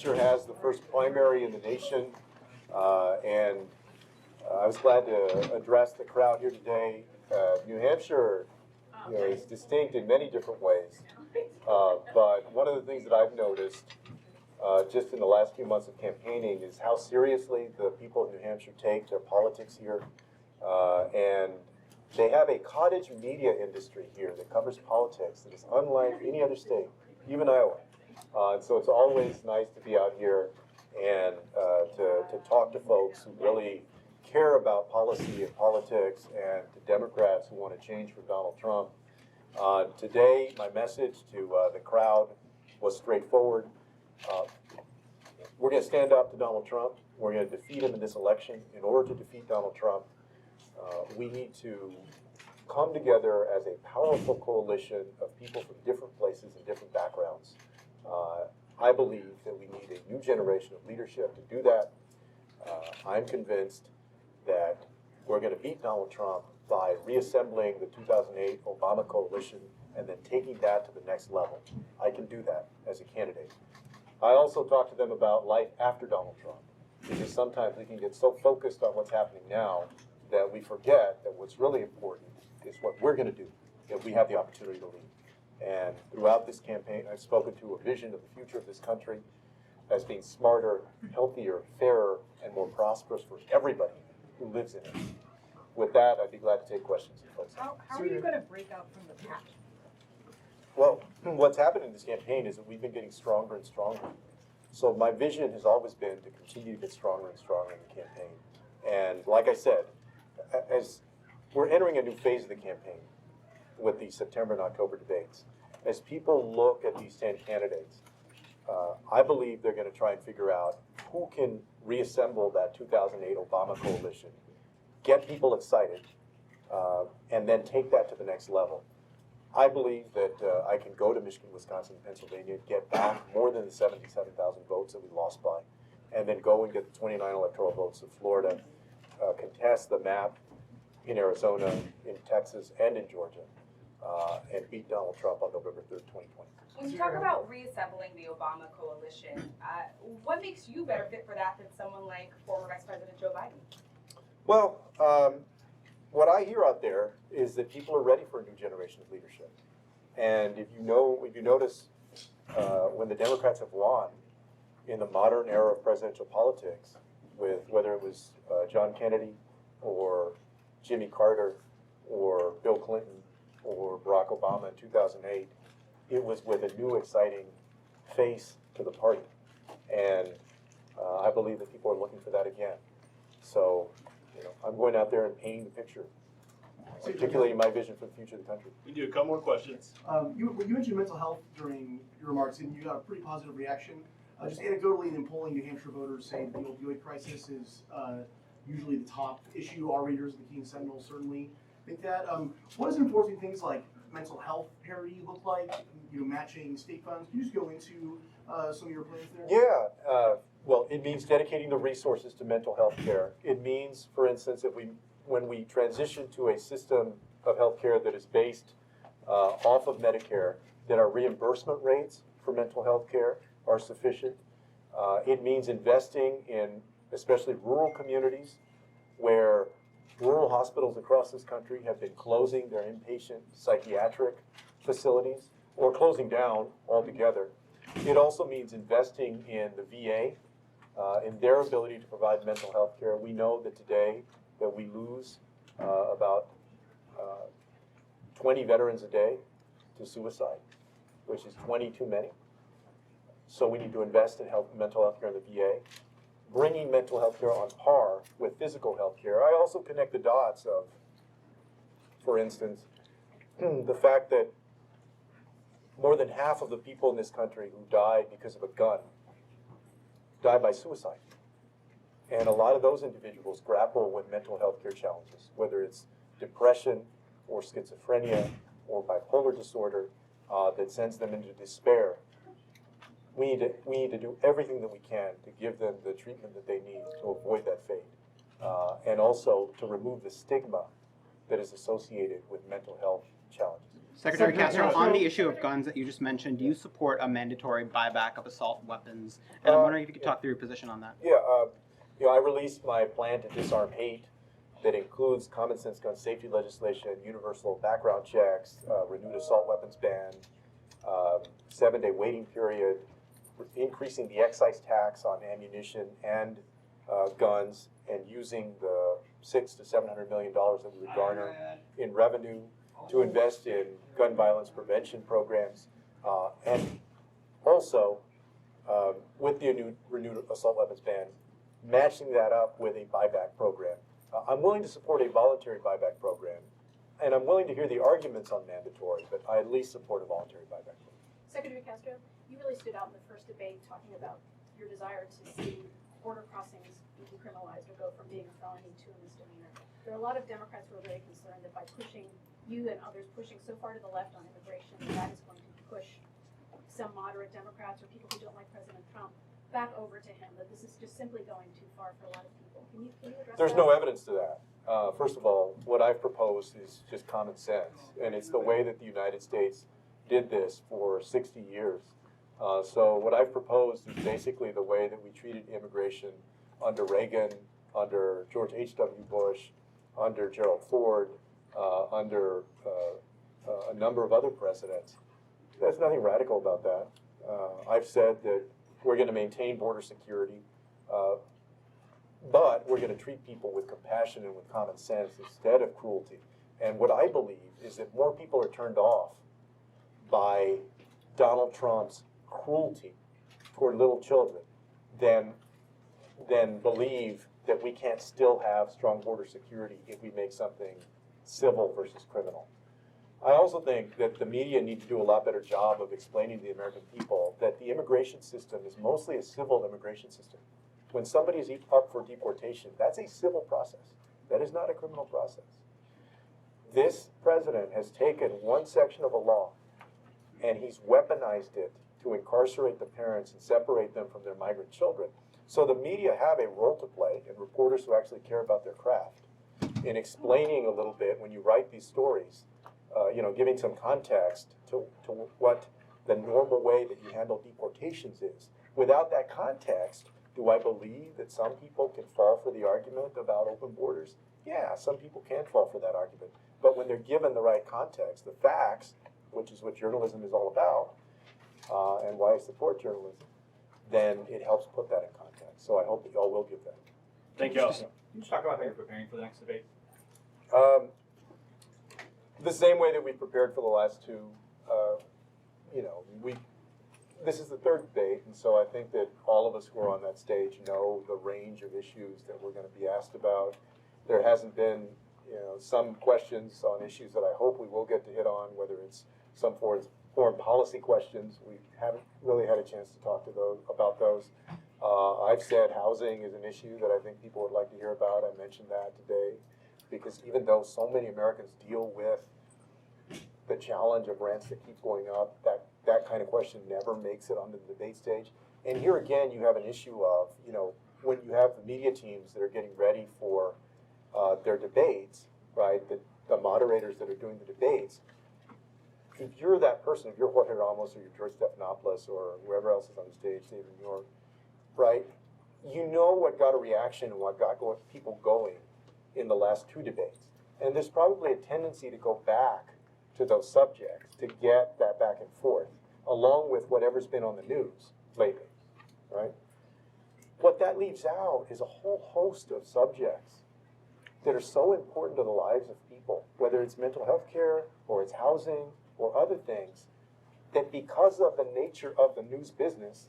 Hampshire has the first primary in the nation, and I was glad to address the crowd here today. New Hampshire, is distinct in many different ways, but one of the things that I've noticed just in the last few months of campaigning is how seriously the people of New Hampshire take their politics here, and they have a cottage media industry here that covers politics that is unlike any other state, even Iowa. And so it's always nice to be out here and to talk to folks who really care about policy and politics, and to Democrats who want to change for Donald Trump. Today, my message to the crowd was straightforward. We're going to stand up to Donald Trump. We're going to defeat him in this election. In order to defeat Donald Trump, we need to come together as a powerful coalition of people from different places and different backgrounds. I believe that we need a new generation of leadership to do that. I'm convinced that we're going to beat Donald Trump by reassembling the 2008 Obama coalition and then taking that to the next level. I can do that as a candidate. I also talked to them about life after Donald Trump, because sometimes we can get so focused on what's happening now that we forget that what's really important is what we're going to do if we have the opportunity to lead. And throughout this campaign, I've spoken to a vision of the future of this country as being smarter, healthier, fairer, and more prosperous for everybody who lives in it. With that, I'd be glad to take questions. How are you going to break out from the pack? Well, what's happened in this campaign is that we've been getting stronger and stronger. So my vision has always been to continue to get stronger and stronger in the campaign. And like I said, as we're entering a new phase of the campaign with the September and October debates, as people look at these 10 candidates, I believe they're going to try and figure out who can reassemble that 2008 Obama coalition, get people excited, and then take that to the next level. I believe that I can go to Michigan, Wisconsin, and Pennsylvania, get back more than the 77,000 votes that we lost by, and then go and get the 29 electoral votes of Florida, contest the map in Arizona, in Texas, and in Georgia, and beat Donald Trump on November 3rd, 2020. When you talk about reassembling the Obama coalition, what makes you better fit for that than someone like former Vice President Joe Biden? Well, what I hear out there is that people are ready for a new generation of leadership. And if you notice, when the Democrats have won in the modern era of presidential politics, with whether it was John Kennedy or Jimmy Carter or Bill Clinton or Barack Obama in 2008, it was with a new, exciting face to the party. And I believe that people are looking for that again. So, I'm going out there and painting the picture, articulating my vision for the future of the country. We do a couple more questions. You mentioned mental health during your remarks, and you got a pretty positive reaction. Just anecdotally, in polling, New Hampshire voters say the opioid crisis is usually the top issue. Our readers of the King Sentinel certainly think that. What does enforcing things like mental health parity look like? Matching state funds. Can you just go into some of your plans there? Yeah. Well, it means dedicating the resources to mental health care. It means, for instance, when we transition to a system of health care that is based off of Medicare, that our reimbursement rates for mental health care are sufficient. It means investing in especially rural communities where rural hospitals across this country have been closing their inpatient psychiatric facilities or closing down altogether. It also means investing in the VA, in their ability to provide mental health care. We know that today that we lose about 20 veterans a day to suicide, which is 20 too many. So we need to invest in mental health care in the VA, bringing mental health care on par with physical health care. I also connect the dots of, for instance, the fact that more than half of the people in this country who died because of a gun died by suicide. And a lot of those individuals grapple with mental health care challenges, whether it's depression or schizophrenia or bipolar disorder that sends them into despair. We need to do everything that we can to give them the treatment that they need to avoid that fate, and also to remove the stigma that is associated with mental health challenges. Secretary Secretary Castro, on Castro. the issue of guns that you just mentioned, do you support a mandatory buyback of assault weapons? And I'm wondering if you could talk through your position on that. Yeah, I released my plan to disarm hate that includes common sense gun safety legislation, universal background checks, renewed assault weapons ban, 7-day waiting period, increasing the excise tax on ammunition and guns, and using the $600 to $700 million that we would garner in revenue to invest in gun violence prevention programs, and also with the renewed assault weapons ban, matching that up with a buyback program. I'm willing to support a voluntary buyback program, and I'm willing to hear the arguments on mandatory, but I at least support a voluntary buyback program. Secretary Castro, you really stood out in the first debate talking about your desire to see border crossings be decriminalized or go from being a felony to a misdemeanor. There are a lot of Democrats who are very concerned that by pushing you and others pushing so far to the left on immigration, that is going to push some moderate Democrats or people who don't like President Trump back over to him, that this is just simply going too far for a lot of people. Can you address There's that? no evidence to that. First of all, what I've proposed is just common sense, and it's the way that the United States did this for 60 years. So what I've proposed is basically the way that we treated immigration under Reagan, under George H.W. Bush, under Gerald Ford, under a number of other presidents. There's nothing radical about that. I've said that we're going to maintain border security, but we're going to treat people with compassion and with common sense instead of cruelty. And what I believe is that more people are turned off by Donald Trump's cruelty toward little children than believe that we can't still have strong border security if we make something civil versus criminal. I also think that the media need to do a lot better job of explaining to the American people that the immigration system is mostly a civil immigration system. When somebody is up for deportation, that's a civil process. That is not a criminal process. This president has taken one section of a law and he's weaponized it to incarcerate the parents and separate them from their migrant children. So the media have a role to play, and reporters who actually care about their craft, in explaining a little bit when you write these stories, giving some context to what the normal way that you handle deportations is. Without that context, do I believe that some people can fall for the argument about open borders? Yeah, some people can fall for that argument. But when they're given the right context, the facts, which is what journalism is all about, and why I support journalism, then it helps put that in context. So I hope that y'all will give that. Thank you. Can you talk about how you're preparing for the next debate? The same way that we prepared for the last two. This is the third debate, and so I think that all of us who are on that stage know the range of issues that we're going to be asked about. There hasn't been, some questions on issues that I hope we will get to hit on, whether it's some foreign policy questions. We haven't really had a chance to talk to about those. I've said housing is an issue that I think people would like to hear about. I mentioned that today, because even though so many Americans deal with the challenge of rents that keep going up, that kind of question never makes it onto the debate stage. And here again, you have an issue of, when you have the media teams that are getting ready for their debates, right, the moderators that are doing the debates, if you're that person, if you're Jorge Ramos or you're George Stephanopoulos or whoever else is on the stage, David New York, right, you know what got a reaction and what got people going in the last two debates. And there's probably a tendency to go back to those subjects to get that back and forth, along with whatever's been on the news lately, right? What that leaves out is a whole host of subjects that are so important to the lives of people, whether it's mental health care or it's housing or other things, that because of the nature of the news business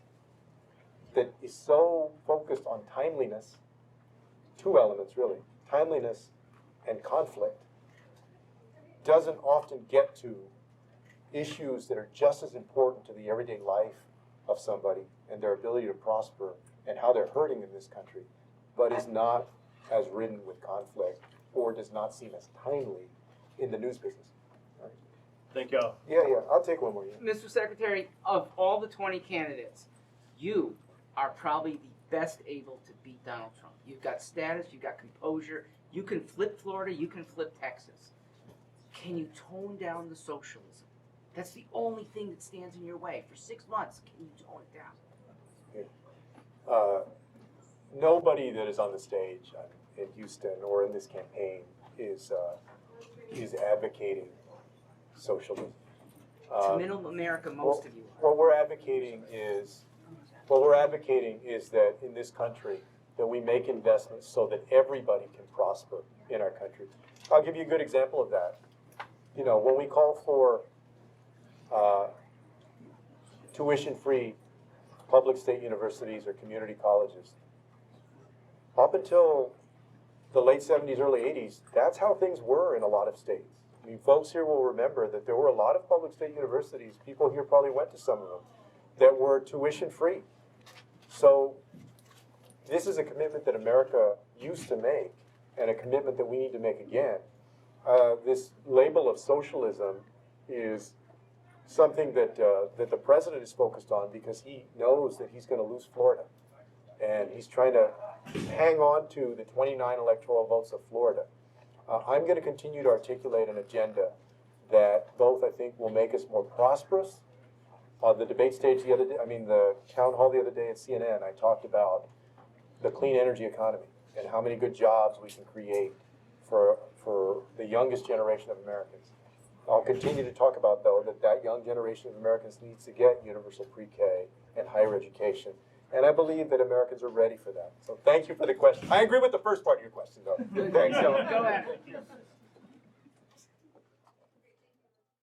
that is so focused on timeliness, two elements really, timeliness and conflict, doesn't often get to issues that are just as important to the everyday life of somebody and their ability to prosper and how they're hurting in this country, but is not as ridden with conflict or does not seem as timely in the news business. Right? Thank you. Yeah, I'll take one more. Yeah. Mr. Secretary, of all the 20 candidates, you are probably the best able to beat Donald Trump. You've got status, you've got composure, you can flip Florida, you can flip Texas. Can you tone down the socialism? That's the only thing that stands in your way. For 6 months, can you tone it down? Nobody that is on the stage in Houston or in this campaign is advocating socialism. To middle America, most of you are. What we're advocating is that in this country, that we make investments so that everybody can prosper in our country. I'll give you a good example of that. You know, when we call for tuition-free public state universities or community colleges, up until the late 70s, early 80s, that's how things were in a lot of states. I mean, folks here will remember that there were a lot of public state universities, people here probably went to some of them, that were tuition-free. So this is a commitment that America used to make, and a commitment that we need to make again. This label of socialism is something that the president is focused on because he knows that he's going to lose Florida. And he's trying to hang on to the 29 electoral votes of Florida. I'm going to continue to articulate an agenda that both, I think, will make us more prosperous. On the debate stage the other day, the town hall the other day at CNN, I talked about the clean energy economy and how many good jobs we can create for the youngest generation of Americans. I'll continue to talk about, though, that young generation of Americans needs to get universal pre-K and higher education. And I believe that Americans are ready for that. So thank you for the question. I agree with the first part of your question, though. Thanks, Go ahead.